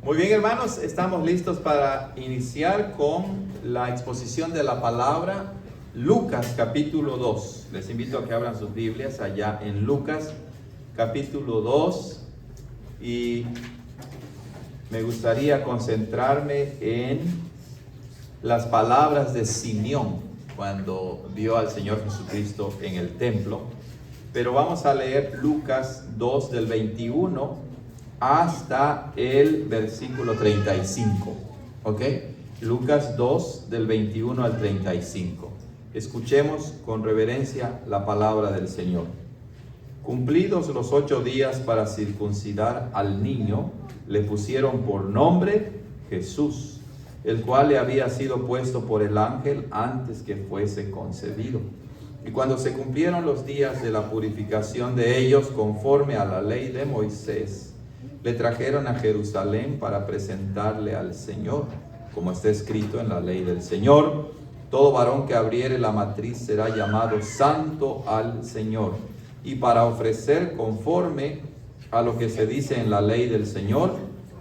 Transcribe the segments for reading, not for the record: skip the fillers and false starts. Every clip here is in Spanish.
Muy bien, hermanos, estamos listos para iniciar con la exposición de la palabra Lucas capítulo 2. Les invito a que abran sus Biblias allá en Lucas capítulo 2 y me gustaría concentrarme en las palabras de Simeón cuando vio al Señor Jesucristo en el templo. Pero vamos a leer Lucas 2 del 21 hasta el versículo 35, ¿ok? Lucas 2 del 21 al 35. Escuchemos con reverencia la palabra del Señor. Cumplidos los 8 días para circuncidar al niño, le pusieron por nombre Jesús, el cual le había sido puesto por el ángel antes que fuese concebido. Y cuando se cumplieron los días de la purificación de ellos conforme a la ley de Moisés, le trajeron a Jerusalén para presentarle al Señor, como está escrito en la ley del Señor: todo varón que abriere la matriz será llamado santo al Señor. Y para ofrecer conforme a lo que se dice en la ley del Señor,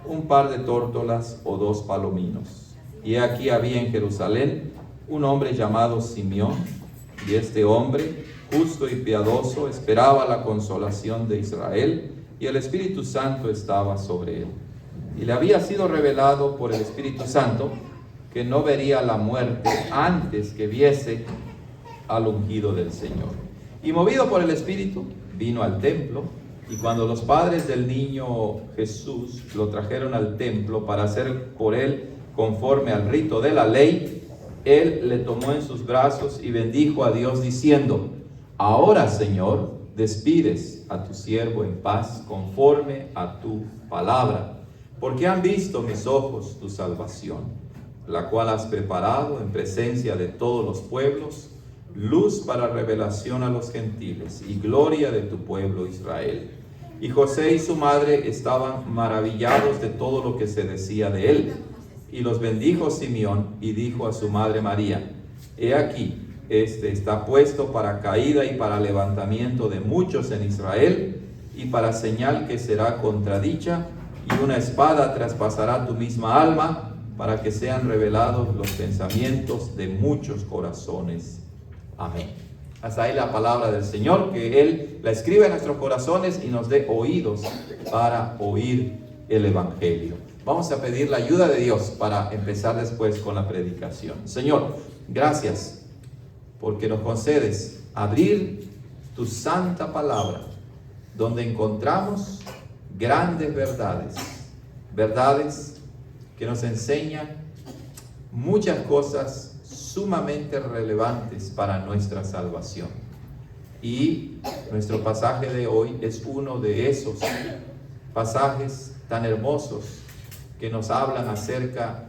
un par de tórtolas o 2 palominos. Y aquí había en Jerusalén un hombre llamado Simeón, y este hombre, justo y piadoso, esperaba la consolación de Israel, y el Espíritu Santo estaba sobre él. Y le había sido revelado por el Espíritu Santo que no vería la muerte antes que viese al ungido del Señor. Y movido por el Espíritu, vino al templo, y cuando los padres del niño Jesús lo trajeron al templo para hacer por él conforme al rito de la ley, él le tomó en sus brazos y bendijo a Dios diciendo: ahora, Señor, despides a tu siervo en paz conforme a tu palabra, porque han visto mis ojos tu salvación, la cual has preparado en presencia de todos los pueblos, luz para revelación a los gentiles y gloria de tu pueblo Israel. Y José y su madre estaban maravillados de todo lo que se decía de él. Y los bendijo Simeón y dijo a su madre María: he aquí, este está puesto para caída y para levantamiento de muchos en Israel, y para señal que será contradicha, y una espada traspasará tu misma alma, para que sean revelados los pensamientos de muchos corazones. Amén. Hasta ahí la palabra del Señor, que Él la escribe en nuestros corazones y nos dé oídos para oír el Evangelio. Vamos a pedir la ayuda de Dios para empezar después con la predicación. Señor, gracias porque nos concedes abrir tu santa palabra, donde encontramos grandes verdades, verdades que nos enseñan muchas cosas sumamente relevantes para nuestra salvación. Y nuestro pasaje de hoy es uno de esos pasajes tan hermosos que nos hablan acerca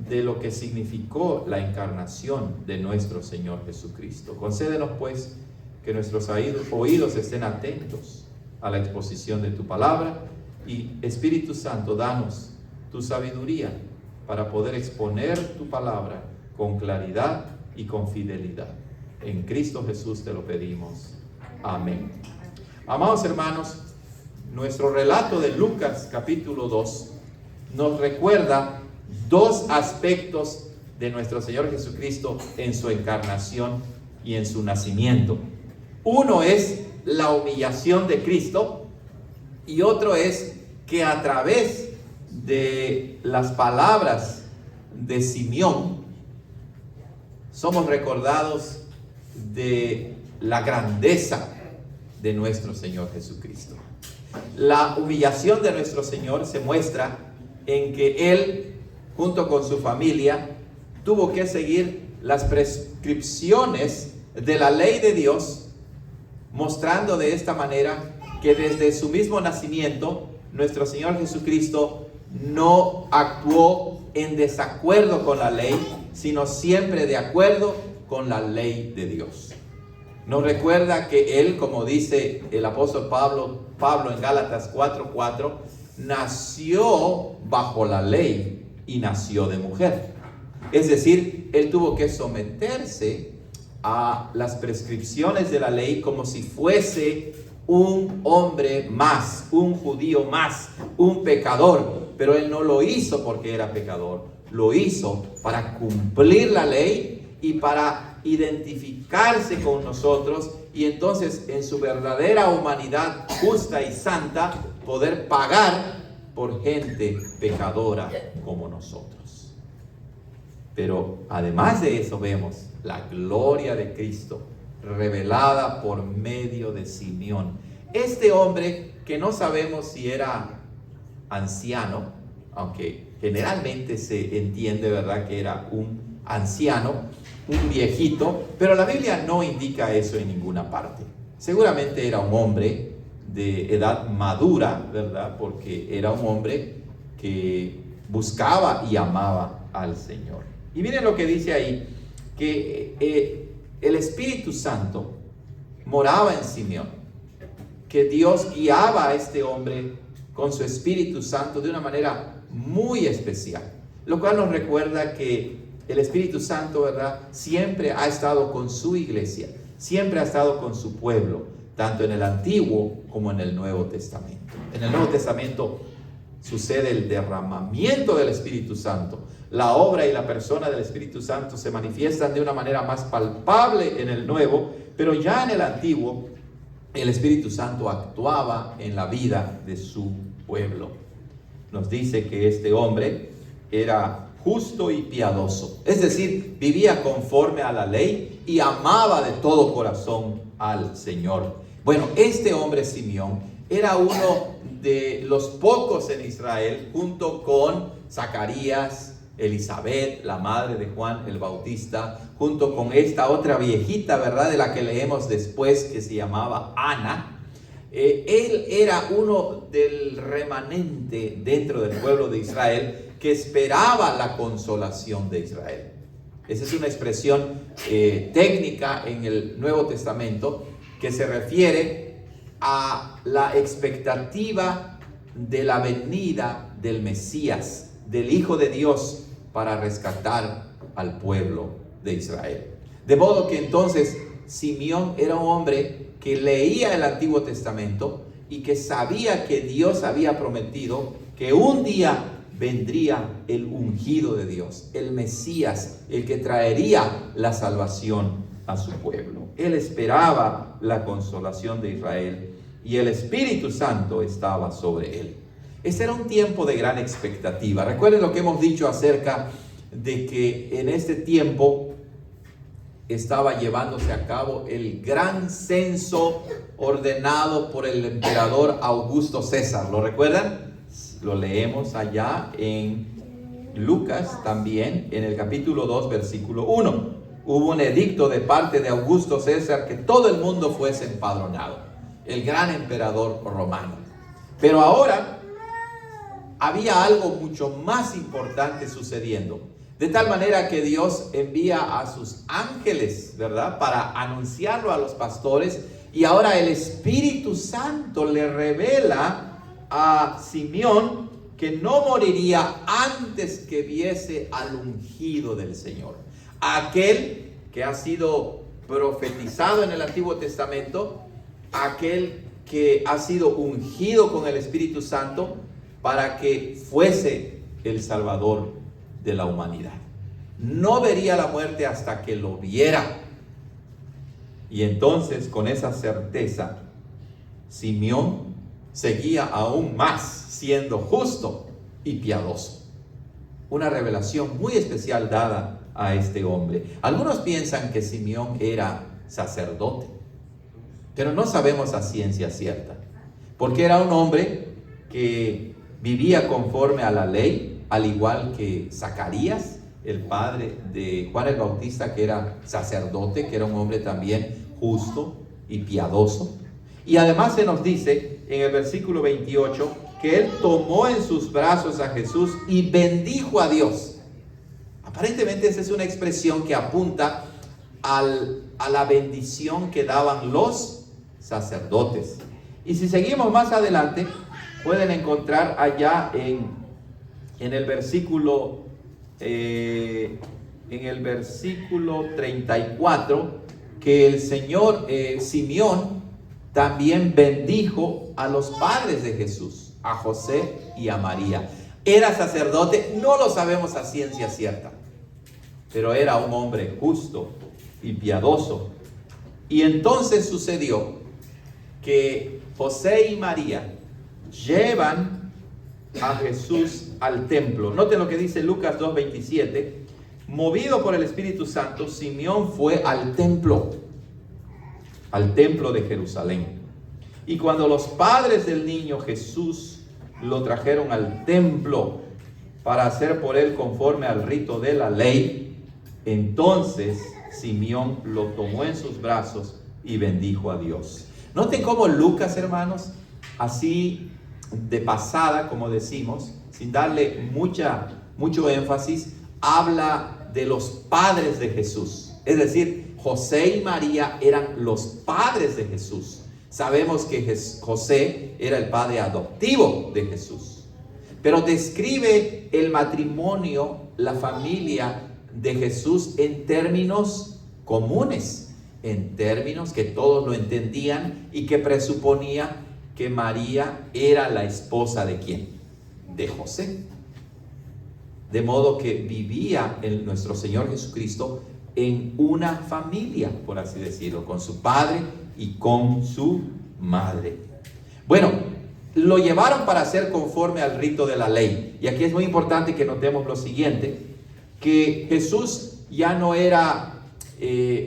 de lo que significó la encarnación de nuestro Señor Jesucristo. Concédenos pues que nuestros oídos estén atentos a la exposición de tu palabra, y Espíritu Santo, danos tu sabiduría para poder exponer tu palabra con claridad y con fidelidad. En Cristo Jesús te lo pedimos. Amén. Amados hermanos, nuestro relato de Lucas capítulo 2 nos recuerda 2 aspectos de nuestro Señor Jesucristo en su encarnación y en su nacimiento. Uno es la humillación de Cristo, y otro es que a través de las palabras de Simeón somos recordados de la grandeza de nuestro Señor Jesucristo. La humillación de nuestro Señor se muestra en que Él, junto con su familia, tuvo que seguir las prescripciones de la ley de Dios, mostrando de esta manera que desde su mismo nacimiento, nuestro Señor Jesucristo no actuó en desacuerdo con la ley, sino siempre de acuerdo con la ley de Dios. Nos recuerda que Él, como dice el apóstol Pablo en Gálatas 4:4, nació bajo la ley y nació de mujer. Es decir, Él tuvo que someterse a las prescripciones de la ley como si fuese un hombre más, un judío más, un pecador. pero él no lo hizo porque era pecador. Lo hizo para cumplir la ley y para identificarse con nosotros, y entonces en su verdadera humanidad justa y santa poder pagar por gente pecadora como nosotros. Pero además de eso vemos la gloria de Cristo revelada por medio de Simeón. Este hombre que no sabemos si era anciano, aunque generalmente se entiende, ¿verdad?, que era un anciano, un viejito, pero la Biblia no indica eso en ninguna parte. Seguramente era un hombre de edad madura, ¿verdad?, porque era un hombre que buscaba y amaba al Señor. Y miren lo que dice ahí, que el Espíritu Santo moraba en Simeón, que Dios guiaba a este hombre con su Espíritu Santo de una manera muy especial, lo cual nos recuerda que el Espíritu Santo, ¿verdad?, siempre ha estado con su iglesia, siempre ha estado con su pueblo, tanto en el Antiguo como en el Nuevo Testamento. En el Nuevo Testamento sucede el derramamiento del Espíritu Santo. La obra y la persona del Espíritu Santo se manifiestan de una manera más palpable en el Nuevo, pero ya en el Antiguo el Espíritu Santo actuaba en la vida de su pueblo. Nos dice que este hombre era justo y piadoso, es decir, vivía conforme a la ley y amaba de todo corazón al Señor. Bueno, este hombre Simeón era uno de los pocos en Israel, junto con Zacarías, Elizabeth, la madre de Juan el Bautista, junto con esta otra viejita, ¿verdad?, de la que leemos después, que se llamaba Ana. Él era uno del remanente dentro del pueblo de Israel que esperaba la consolación de Israel. Esa es una expresión técnica en el Nuevo Testamento que se refiere a la expectativa de la venida del Mesías, del Hijo de Dios, para rescatar al pueblo de Israel. De modo que entonces Simeón era un hombre que leía el Antiguo Testamento y que sabía que Dios había prometido que un día vendría el ungido de Dios, el Mesías, el que traería la salvación a su pueblo. Él esperaba la consolación de Israel y el Espíritu Santo estaba sobre él. Ese era un tiempo de gran expectativa. Recuerden lo que hemos dicho acerca de que en este tiempo estaba llevándose a cabo el gran censo ordenado por el emperador Augusto César. ¿Lo recuerdan? Lo leemos allá en Lucas también, en el capítulo 2, versículo 1. Hubo un edicto de parte de Augusto César que todo el mundo fuese empadronado, el gran emperador romano. Pero ahora había algo mucho más importante sucediendo, de tal manera que Dios envía a sus ángeles, ¿verdad?, para anunciarlo a los pastores, y ahora el Espíritu Santo le revela a Simeón que no moriría antes que viese al ungido del Señor, aquel que ha sido profetizado en el Antiguo Testamento, aquel que ha sido ungido con el Espíritu Santo para que fuese el Salvador de la humanidad. No vería la muerte hasta que lo viera. Y entonces, con esa certeza, Simeón seguía aún más siendo justo y piadoso. Una revelación muy especial dada a este hombre. Algunos piensan que Simeón era sacerdote, pero no sabemos a ciencia cierta, porque era un hombre que vivía conforme a la ley, al igual que Zacarías, el padre de Juan el Bautista, que era sacerdote, que era un hombre también justo y piadoso. Y además se nos dice en el versículo 28 que él tomó en sus brazos a Jesús y bendijo a Dios. Aparentemente esa es una expresión que apunta a la bendición que daban los sacerdotes. Y si seguimos más adelante, pueden encontrar allá en el versículo 34 que el Señor Simeón también bendijo a los padres de Jesús, a José y a María. era sacerdote, no lo sabemos a ciencia cierta, pero era un hombre justo y piadoso. Y entonces sucedió que José y María llevan a Jesús al templo. Noten lo que dice Lucas 2:27. Movido por el Espíritu Santo, Simeón fue al templo de Jerusalén. Y cuando los padres del niño Jesús lo trajeron al templo para hacer por él conforme al rito de la ley, entonces Simeón lo tomó en sus brazos y bendijo a Dios. Noten cómo Lucas, hermanos, así de pasada, como decimos, sin darle mucho énfasis, habla de los padres de Jesús. Es decir, José y María eran los padres de Jesús. Sabemos que José era el padre adoptivo de Jesús. Pero describe el matrimonio, la familia de Jesús en términos comunes, en términos que todos lo entendían y que presuponía que María era la esposa ¿de quién? De José. De modo que vivía nuestro Señor Jesucristo en una familia, por así decirlo, con su padre y con su madre. Bueno, lo llevaron para hacer conforme al rito de la ley. Y aquí es muy importante que notemos lo siguiente, que Jesús ya no era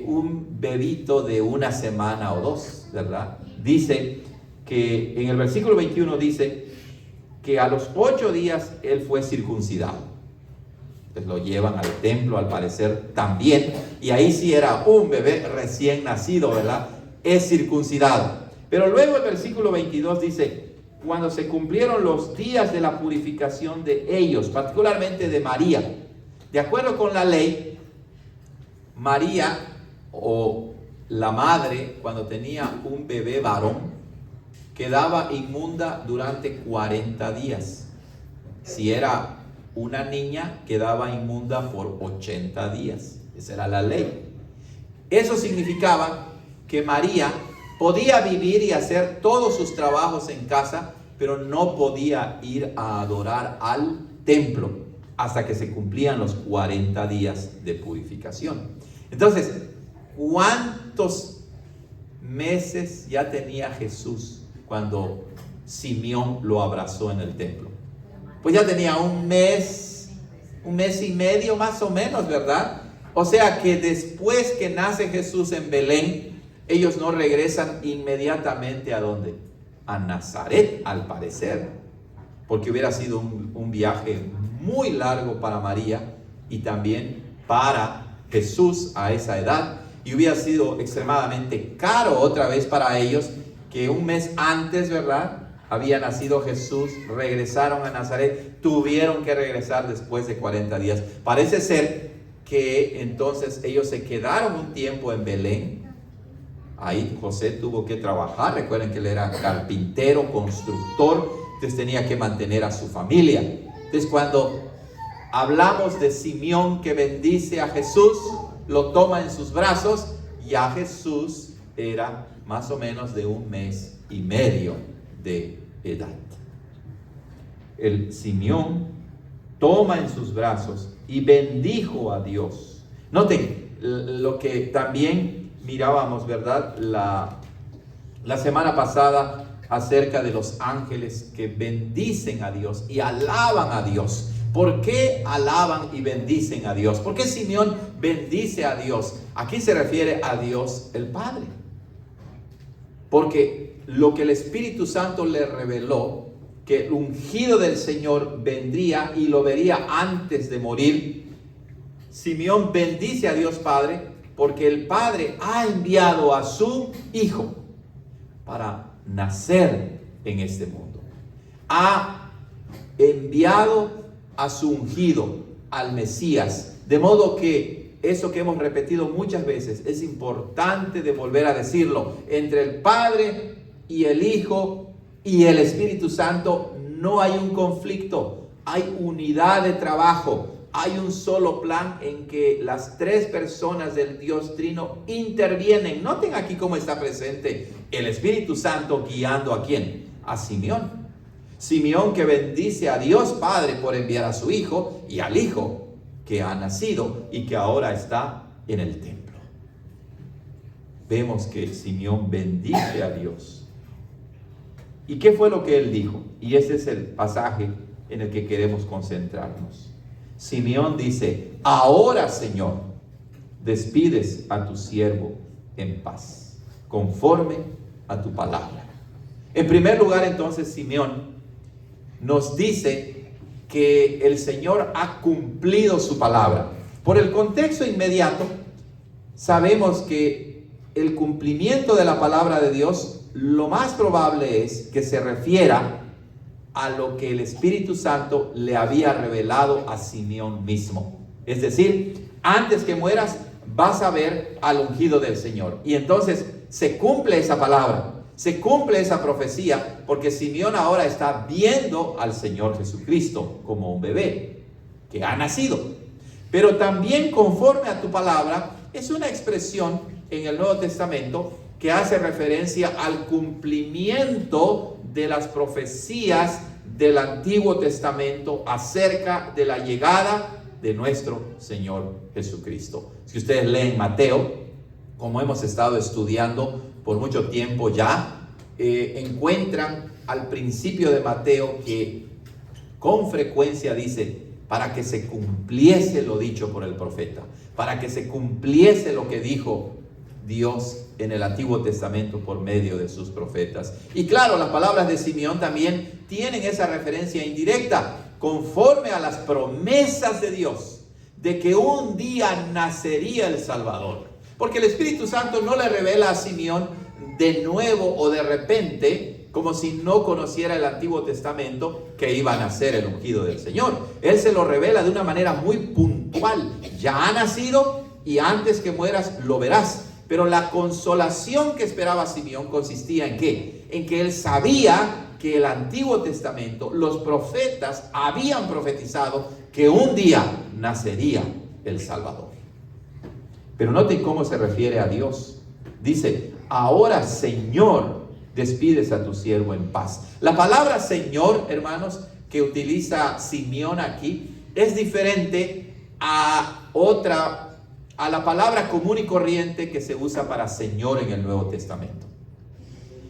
un bebito de una semana o dos, ¿verdad? Dice que en el versículo 21 dice que a los 8 días él fue circuncidado. Entonces lo llevan al templo, al parecer también, y ahí sí era un bebé recién nacido, ¿verdad? Es circuncidado. Pero luego el versículo 22 dice, cuando se cumplieron los días de la purificación de ellos, particularmente de María, de acuerdo con la ley, María o la madre, cuando tenía un bebé varón, quedaba inmunda durante 40 días. Si era una niña, quedaba inmunda por 80 días. Esa era la ley. Eso significaba que María podía vivir y hacer todos sus trabajos en casa, pero no podía ir a adorar al templo hasta que se cumplían los 40 días de purificación. Entonces, ¿cuántos meses ya tenía Jesús cuando Simeón lo abrazó en el templo? Pues ya tenía un mes y medio más o menos, ¿verdad? O sea que después que nace Jesús en Belén, ellos no regresan inmediatamente ¿a dónde? A Nazaret, al parecer, porque hubiera sido un viaje muy largo para María y también para Jesús a esa edad, y hubiera sido extremadamente caro otra vez para ellos que un mes antes, ¿verdad?, había nacido Jesús, regresaron a Nazaret, tuvieron que regresar después de 40 días. Parece ser que entonces ellos se quedaron un tiempo en Belén. Ahí José tuvo que trabajar, recuerden que él era carpintero, constructor, entonces tenía que mantener a su familia. Entonces cuando hablamos de Simeón que bendice a Jesús, lo toma en sus brazos, ya Jesús era más o menos de un mes y medio de edad. El Simeón toma en sus brazos y bendijo a Dios. Noten lo que también mirábamos, ¿verdad? La semana pasada acerca de los ángeles que bendicen a Dios y alaban a Dios. ¿Por qué alaban y bendicen a Dios? ¿Por qué Simeón bendice a Dios? Aquí se refiere a Dios el Padre. Porque lo que el Espíritu Santo le reveló, que el ungido del Señor vendría y lo vería antes de morir, Simeón bendice a Dios Padre porque el Padre ha enviado a su Hijo para nacer en este mundo. Ha enviado a su ungido, al Mesías, de modo que eso que hemos repetido muchas veces, es importante de volver a decirlo, entre el Padre y el Hijo y el Espíritu Santo no hay un conflicto, hay unidad de trabajo, hay un solo plan en que las tres personas del Dios Trino intervienen. Noten aquí cómo está presente el Espíritu Santo guiando ¿a quién? A Simeón. Simeón que bendice a Dios Padre por enviar a su Hijo y al Hijo que ha nacido y que ahora está en el templo. Vemos que Simeón bendice a Dios. ¿Y qué fue lo que él dijo? Y ese es el pasaje en el que queremos concentrarnos. Simeón dice: ahora, Señor, despides a tu siervo en paz, conforme a tu palabra. En primer lugar, entonces, Simeón nos dice que el Señor ha cumplido su palabra. Por el contexto inmediato, sabemos que el cumplimiento de la palabra de Dios, lo más probable es que se refiera a lo que el Espíritu Santo le había revelado a Simeón mismo. Es decir, antes que mueras, vas a ver al ungido del Señor. Y entonces se cumple esa palabra. Se cumple esa profecía porque Simeón ahora está viendo al Señor Jesucristo como un bebé que ha nacido. Pero también conforme a tu palabra es una expresión en el Nuevo Testamento que hace referencia al cumplimiento de las profecías del Antiguo Testamento acerca de la llegada de nuestro Señor Jesucristo. Si ustedes leen Mateo, como hemos estado estudiando por mucho tiempo ya, encuentran al principio de Mateo que con frecuencia dice: para que se cumpliese lo dicho por el profeta, para que se cumpliese lo que dijo Dios en el Antiguo Testamento por medio de sus profetas. Y claro, las palabras de Simeón también tienen esa referencia indirecta, conforme a las promesas de Dios, de que un día nacería el Salvador. Porque el Espíritu Santo no le revela a Simeón de nuevo o de repente, como si no conociera el Antiguo Testamento, que iba a nacer el ungido del Señor. Él se lo revela de una manera muy puntual. Ya ha nacido y antes que mueras lo verás. Pero la consolación que esperaba Simeón consistía en ¿qué? En que él sabía que el Antiguo Testamento, los profetas habían profetizado que un día nacería el Salvador. Pero noten cómo se refiere a Dios. Dice: ahora, Señor, despides a tu siervo en paz. La palabra Señor, hermanos, que utiliza Simeón aquí, es diferente a la palabra común y corriente que se usa para Señor en el Nuevo Testamento.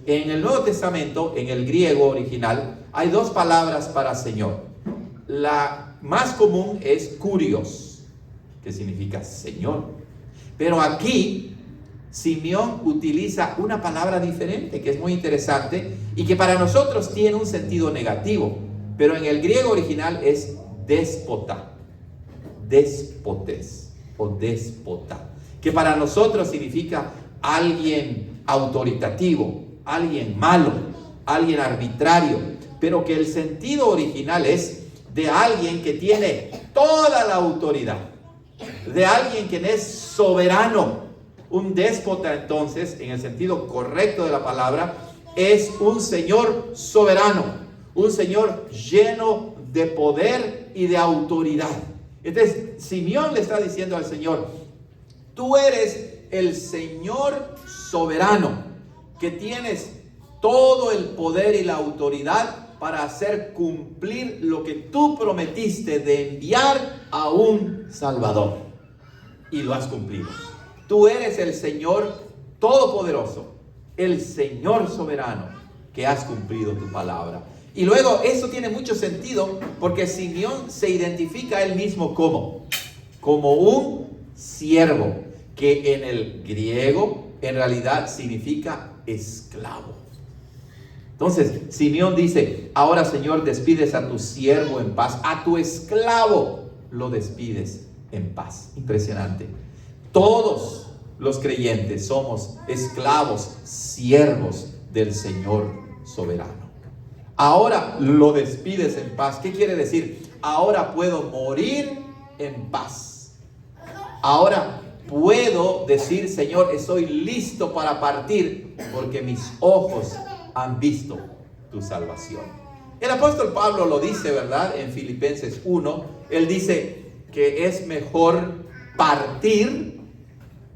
En el Nuevo Testamento, en el griego original, hay dos palabras para Señor. La más común es kurios, que significa Señor. Pero aquí Simeón utiliza una palabra diferente que es muy interesante y que para nosotros tiene un sentido negativo, pero en el griego original es déspota, déspotes o déspota, que para nosotros significa alguien autoritativo, alguien malo, alguien arbitrario, pero que el sentido original es de alguien que tiene toda la autoridad, de alguien que es soberano. Un déspota, entonces, en el sentido correcto de la palabra, es un señor soberano, un señor lleno de poder y de autoridad. Entonces, Simeón le está diciendo al Señor: tú eres el Señor soberano, que tienes todo el poder y la autoridad para hacer cumplir lo que tú prometiste de enviar a un Salvador. Y lo has cumplido. Tú eres el Señor todopoderoso, el Señor soberano, que has cumplido tu palabra. Y luego eso tiene mucho sentido porque Simeón se identifica a él mismo como un siervo, que en el griego en realidad significa esclavo. Entonces Simeón dice: ahora, Señor, despides a tu siervo en paz, a tu esclavo lo despides en paz. Impresionante. Todos los creyentes somos esclavos, siervos del Señor soberano. Ahora lo despides en paz. ¿Qué quiere decir? Ahora puedo morir en paz. Ahora puedo decir: Señor, estoy listo para partir porque mis ojos han visto tu salvación. El apóstol Pablo lo dice, ¿verdad? En Filipenses 1, él dice que es mejor partir,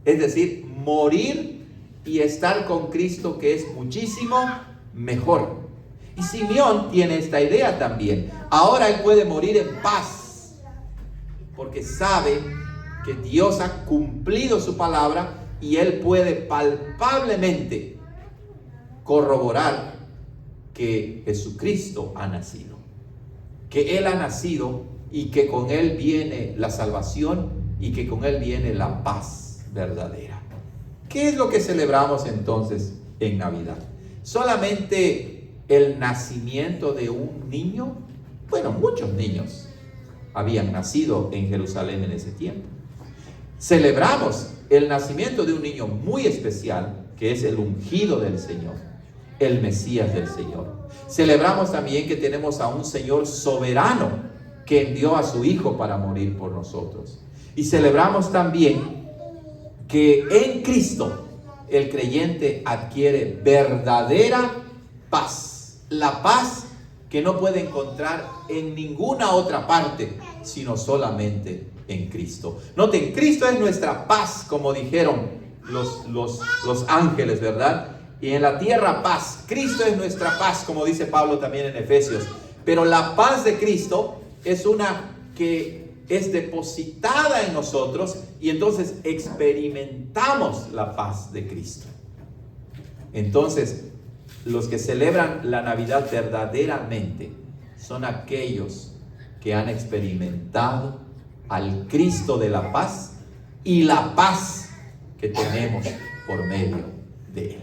es decir, morir y estar con Cristo, que es muchísimo mejor. Y Simeón tiene esta idea también. Ahora él puede morir en paz, porque sabe que Dios ha cumplido su palabra y él puede palpablemente corroborar que Jesucristo ha nacido, que Él ha nacido y que con Él viene la salvación y que con Él viene la paz verdadera. ¿Qué es lo que celebramos entonces en Navidad? ¿Solamente el nacimiento de un niño? Bueno, muchos niños habían nacido en Jerusalén en ese tiempo. Celebramos el nacimiento de un niño muy especial, que es el ungido del Señor, el Mesías del Señor. Celebramos también que tenemos a un Señor soberano que envió a su Hijo para morir por nosotros. Y celebramos también que en Cristo el creyente adquiere verdadera paz. La paz que no puede encontrar en ninguna otra parte, sino solamente en Cristo. Noten, Cristo es nuestra paz, como dijeron los ángeles, ¿verdad? Y en la tierra paz. Cristo es nuestra paz, como dice Pablo también en Efesios. Pero la paz de Cristo es una que es depositada en nosotros y entonces experimentamos la paz de Cristo. Entonces, los que celebran la Navidad verdaderamente son aquellos que han experimentado al Cristo de la paz y la paz que tenemos por medio de Él.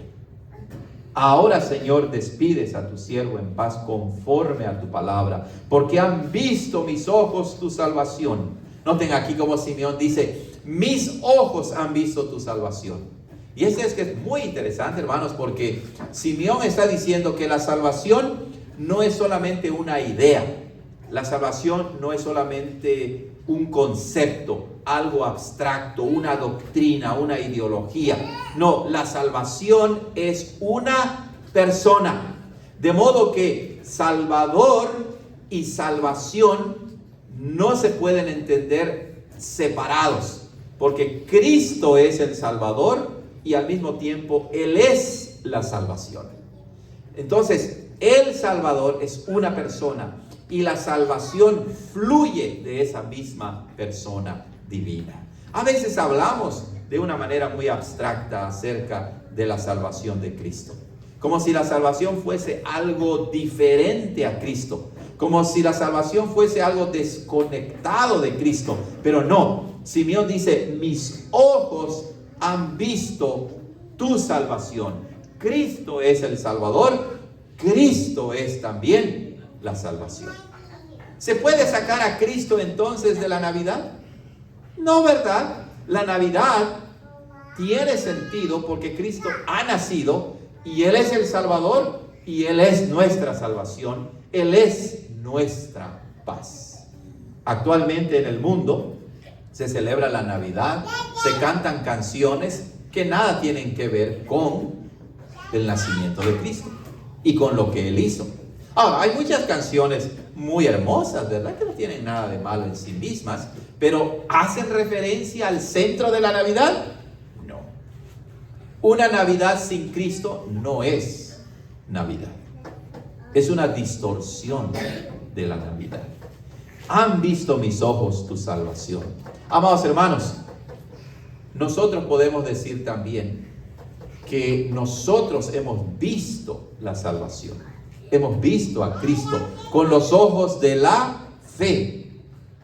Ahora, Señor, despides a tu siervo en paz conforme a tu palabra, porque han visto mis ojos tu salvación. Noten aquí como Simeón dice, mis ojos han visto tu salvación. Y es que es muy interesante, hermanos, porque Simeón está diciendo que la salvación no es solamente una idea. La salvación no es solamente un concepto, algo abstracto, una doctrina, una ideología. No, la salvación es una persona. De modo que Salvador y salvación no se pueden entender separados, porque Cristo es el Salvador y al mismo tiempo Él es la salvación. Entonces, el Salvador es una persona y la salvación fluye de esa misma persona divina. A veces hablamos de una manera muy abstracta acerca de la salvación de Cristo, como si la salvación fuese algo diferente a Cristo, como si la salvación fuese algo desconectado de Cristo. Pero no, Simeón dice, mis ojos han visto tu salvación. Cristo es el Salvador, Cristo es también la salvación. ¿Se puede sacar a Cristo entonces de la Navidad? No, ¿verdad? La Navidad tiene sentido porque Cristo ha nacido y Él es el Salvador y Él es nuestra salvación. Él es nuestra paz. Actualmente en el mundo se celebra la Navidad, se cantan canciones que nada tienen que ver con el nacimiento de Cristo y con lo que Él hizo. Ahora, hay muchas canciones muy hermosas, ¿verdad? Que no tienen nada de malo en sí mismas, pero ¿hacen referencia al centro de la Navidad? No. Una Navidad sin Cristo no es Navidad. Es una distorsión de la Navidad. Han visto mis ojos tu salvación. Amados hermanos, nosotros podemos decir también que nosotros hemos visto la salvación. Hemos visto a Cristo con los ojos de la fe,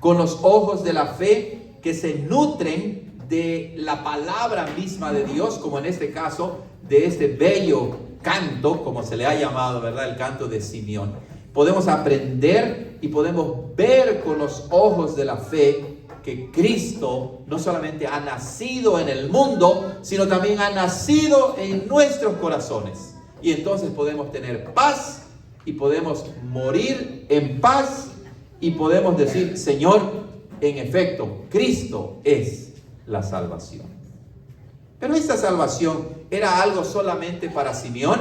con los ojos de la fe que se nutren de la palabra misma de Dios, como en este caso de este bello canto, como se le ha llamado, ¿verdad? El canto de Simeón. Podemos aprender y podemos ver con los ojos de la fe que Cristo no solamente ha nacido en el mundo, sino también ha nacido en nuestros corazones. Y entonces podemos tener paz y podemos morir en paz y podemos decir, Señor, en efecto, Cristo es la salvación. Pero esta salvación ¿era algo solamente para Simeón?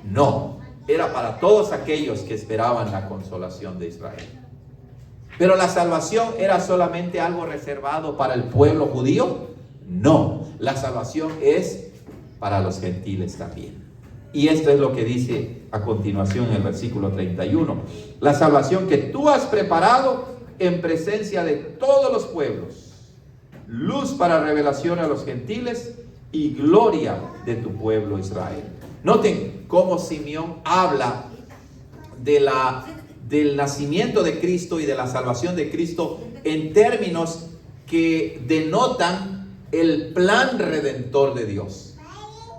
No, era para todos aquellos que esperaban la consolación de Israel. ¿Pero la salvación era solamente algo reservado para el pueblo judío? No, la salvación es para los gentiles también. Y esto es lo que dice a continuación en el versículo 31. La salvación que tú has preparado en presencia de todos los pueblos, luz para revelación a los gentiles y gloria de tu pueblo Israel. Noten cómo Simeón habla del nacimiento de Cristo y de la salvación de Cristo en términos que denotan el plan redentor de Dios.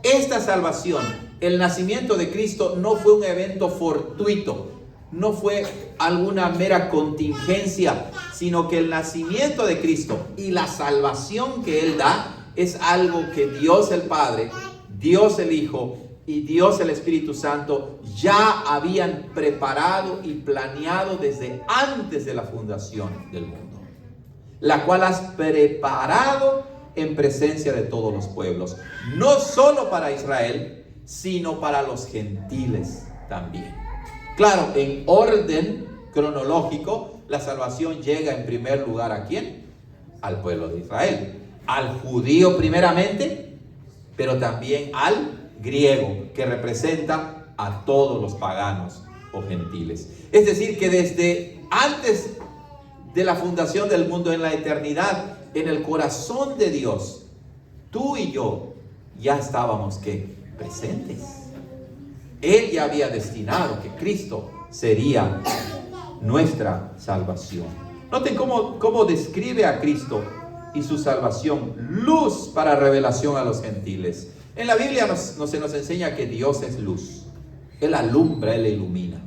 Esta salvación, el nacimiento de Cristo, no fue un evento fortuito, no fue alguna mera contingencia, sino que el nacimiento de Cristo y la salvación que Él da es algo que Dios el Padre, Dios el Hijo y Dios el Espíritu Santo ya habían preparado y planeado desde antes de la fundación del mundo, la cual has preparado en presencia de todos los pueblos, no solo para Israel, sino para los gentiles también. Claro, en orden cronológico, la salvación llega en primer lugar ¿a quién? Al pueblo de Israel, al judío primeramente, pero también al griego, que representa a todos los paganos o gentiles. Es decir, que desde antes de la fundación del mundo, en la eternidad, en el corazón de Dios, tú y yo ya estábamos ¿qué? Presentes. Él ya había destinado que Cristo sería nuestra salvación. Noten cómo describe a Cristo y su salvación: luz para revelación a los gentiles. En la Biblia se nos enseña que Dios es luz. Él alumbra, Él ilumina.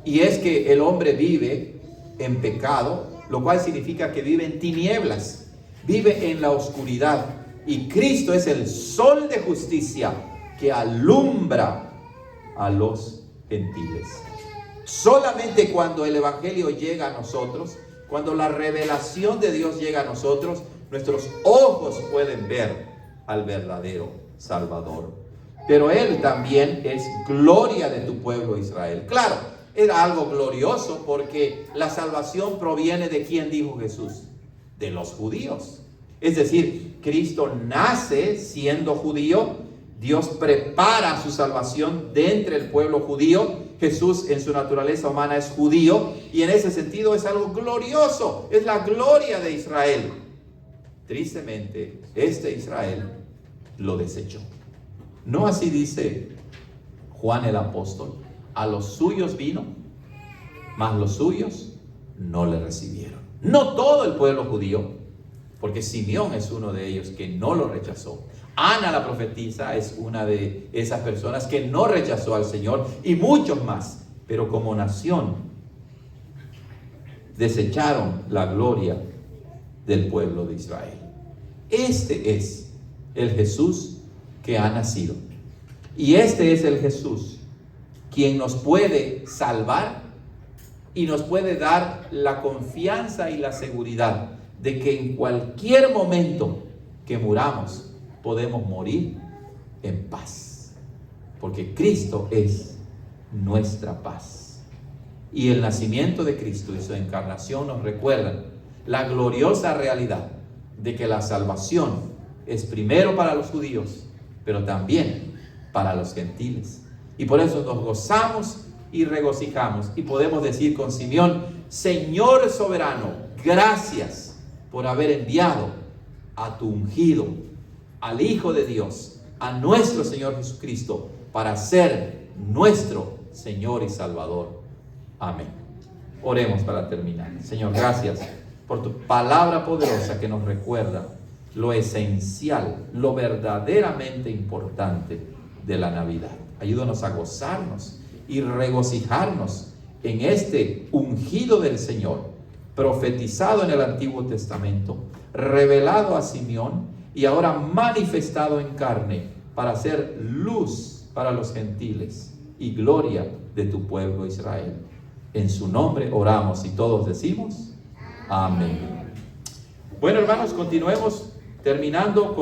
Y es que el hombre vive en pecado, lo cual significa que vive en tinieblas, vive en la oscuridad. Y Cristo es el sol de justicia que alumbra a los gentiles. Solamente cuando el Evangelio llega a nosotros, cuando la revelación de Dios llega a nosotros, nuestros ojos pueden ver al verdadero Salvador. Pero Él también es gloria de tu pueblo Israel. Claro, era algo glorioso porque la salvación proviene de ¿quién dijo Jesús? De los judíos. Es decir, Cristo nace siendo judío. Dios prepara su salvación de entre el pueblo judío. Jesús en su naturaleza humana es judío y en ese sentido es algo glorioso. Es la gloria de Israel. Tristemente, este Israel lo desechó. No así dice Juan el apóstol: a los suyos vino, mas los suyos no le recibieron. No todo el pueblo judío, porque Simeón es uno de ellos que no lo rechazó. Ana la profetisa es una de esas personas que no rechazó al Señor, y muchos más. Pero como nación desecharon la gloria del pueblo de Israel. Este es el Jesús que ha nacido. Y este es el Jesús quien nos puede salvar y nos puede dar la confianza y la seguridad de que en cualquier momento que muramos, podemos morir en paz, porque Cristo es nuestra paz. Y el nacimiento de Cristo y su encarnación nos recuerdan la gloriosa realidad de que la salvación es primero para los judíos, pero también para los gentiles. Y por eso nos gozamos y regocijamos y podemos decir con Simeón: Señor soberano, gracias por haber enviado a tu ungido, al Hijo de Dios, a nuestro Señor Jesucristo, para ser nuestro Señor y Salvador. Amén. Oremos para terminar. Señor, gracias por tu palabra poderosa que nos recuerda lo esencial, lo verdaderamente importante de la Navidad. Ayúdanos a gozarnos y regocijarnos en este ungido del Señor, profetizado en el Antiguo Testamento, revelado a Simeón y ahora manifestado en carne para ser luz para los gentiles y gloria de tu pueblo Israel. En su nombre oramos y todos decimos amén. Bueno, hermanos, continuemos terminando con